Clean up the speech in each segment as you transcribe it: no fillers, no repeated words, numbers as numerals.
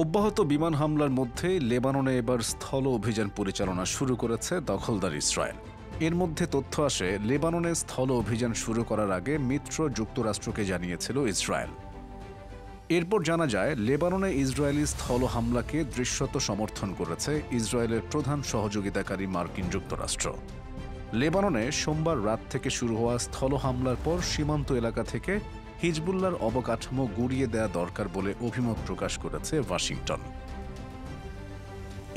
অব্যাহত বিমান হামলার মধ্যে লেবাননে এবার স্থল অভিযান পরিচালনা শুরু করেছে দখলদার ইসরায়েল। এর মধ্যে তথ্য আসে, লেবাননে স্থল অভিযান শুরু করার আগে মিত্র যুক্তরাষ্ট্রকে জানিয়েছিল ইসরায়েল। এরপর জানা যায়, লেবাননে ইসরায়েলি স্থল হামলাকে দৃশ্যত সমর্থন করেছে ইসরায়েলের প্রধান সহযোগিতাকারী মার্কিন যুক্তরাষ্ট্র। লেবাননে সোমবার রাত থেকে শুরু হওয়া স্থল হামলার পর সীমান্ত এলাকা থেকে হিজবুল্লাহর অবকাঠামো গুঁড়িয়ে দেয়া দরকার বলে অভিমত প্রকাশ করেছে ওয়াশিংটন।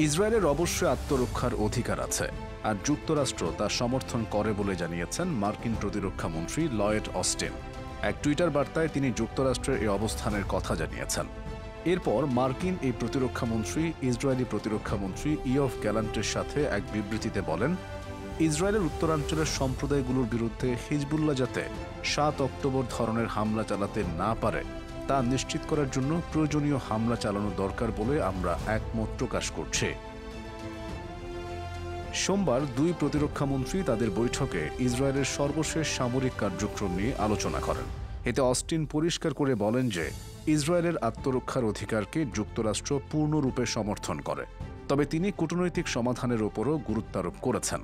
ইসরায়েলের অবশ্যই আত্মরক্ষার অধিকার আছে, আর যুক্তরাষ্ট্র তা সমর্থন করে বলে জানিয়েছেন মার্কিন প্রতিরক্ষা মন্ত্রী লয়েড অস্টিন। এক টুইটার বার্তায় তিনি যুক্তরাষ্ট্রের এই অবস্থানের কথা জানিয়েছেন। এরপর মার্কিন এই প্রতিরক্ষা মন্ত্রী ইসরায়েলি প্রতিরক্ষা মন্ত্রী ইয়ভ গ্যালান্টের সাথে এক বিবৃতিতে বলেন, ইসরায়েলের উত্তরাঞ্চলের সম্প্রদায়গুলোর বিরুদ্ধে হিজবুল্লাহ যাতে ৭ অক্টোবর ধরনের হামলা চালাতে না পারে তা নিশ্চিত করার জন্য প্রয়োজনীয় হামলা চালানো দরকার বলে আমরা একমত প্রকাশ করছি। সোমবার দুই প্রতিরক্ষা মন্ত্রী তাদের বৈঠকে ইসরায়েলের সর্বশেষ সামরিক কার্যক্রম নিয়ে আলোচনা করেন। এতে অস্টিন পরিষ্কার করে বলেন যে ইসরায়েলের আত্মরক্ষার অধিকারকে যুক্তরাষ্ট্র পূর্ণরূপে সমর্থন করে, তবে তিনি কূটনৈতিক সমাধানের ওপরও গুরুত্বারোপ করেছেন।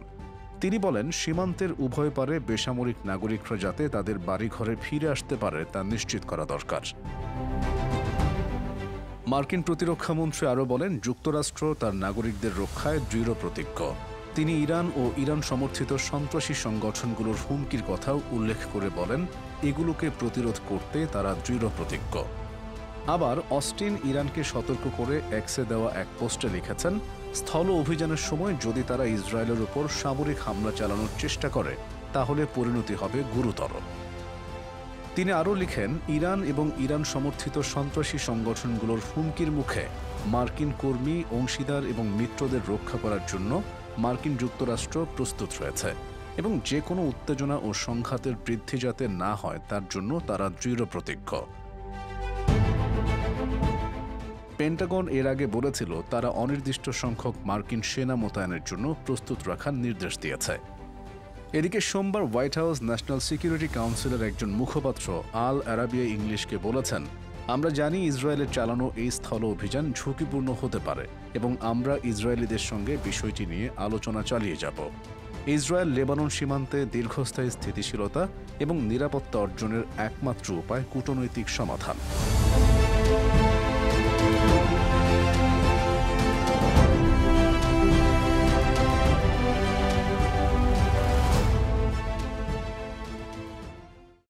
তিনি বলেন, সীমান্তের উভয় পারে বেসামরিক নাগরিকরা যাতে তাদের বাড়িঘরে ফিরে আসতে পারে তা নিশ্চিত করা দরকার। মার্কিন প্রতিরক্ষা মন্ত্রী আরও বলেন, যুক্তরাষ্ট্র তার নাগরিকদের রক্ষায় দৃঢ় প্রতিজ্ঞ। তিনি ইরান ও ইরান সমর্থিত সন্ত্রাসী সংগঠনগুলোর হুমকির কথাও উল্লেখ করে বলেন, এগুলোকে প্রতিরোধ করতে তারা দৃঢ় প্রতিজ্ঞ। আবার অস্টিন ইরানকে সতর্ক করে এক্সে দেওয়া এক পোস্টে লিখেছেন, স্থল অভিযানের সময় যদি তারা ইসরায়েলের উপর সামরিক হামলা চালানোর চেষ্টা করে তাহলে পরিণতি হবে গুরুতর। তিনি আরও লিখেন, ইরান এবং ইরান সমর্থিত সন্ত্রাসী সংগঠনগুলোর হুমকির মুখে মার্কিন কর্মী, অংশীদার এবং মিত্রদের রক্ষা করার জন্য মার্কিন যুক্তরাষ্ট্র প্রস্তুত রয়েছে এবং যে কোনো উত্তেজনা ও সংঘাতের বৃদ্ধি যাতে না হয় তার জন্য তারা দৃঢ় প্রতিজ্ঞ। পেন্টাগন এর আগে বলেছিল তারা অনির্দিষ্ট সংখ্যক মার্কিন সেনা মোতায়েনের জন্য প্রস্তুত রাখার নির্দেশ দিয়েছে। এদিকে সোমবার হোয়াইট হাউস ন্যাশনাল সিকিউরিটি কাউন্সিলের একজন মুখপাত্র আল আরাবিয়া ইংলিশকে বলেছেন, আমরা জানি ইসরায়েলের চালানো এই স্থল অভিযান ঝুঁকিপূর্ণ হতে পারে এবং আমরা ইসরায়েলিদের সঙ্গে বিষয়টি নিয়ে আলোচনা চালিয়ে যাব। ইসরায়েল লেবানন সীমান্তে দীর্ঘস্থায়ী স্থিতিশীলতা এবং নিরাপত্তা অর্জনের একমাত্র উপায় কূটনৈতিক সমাধান।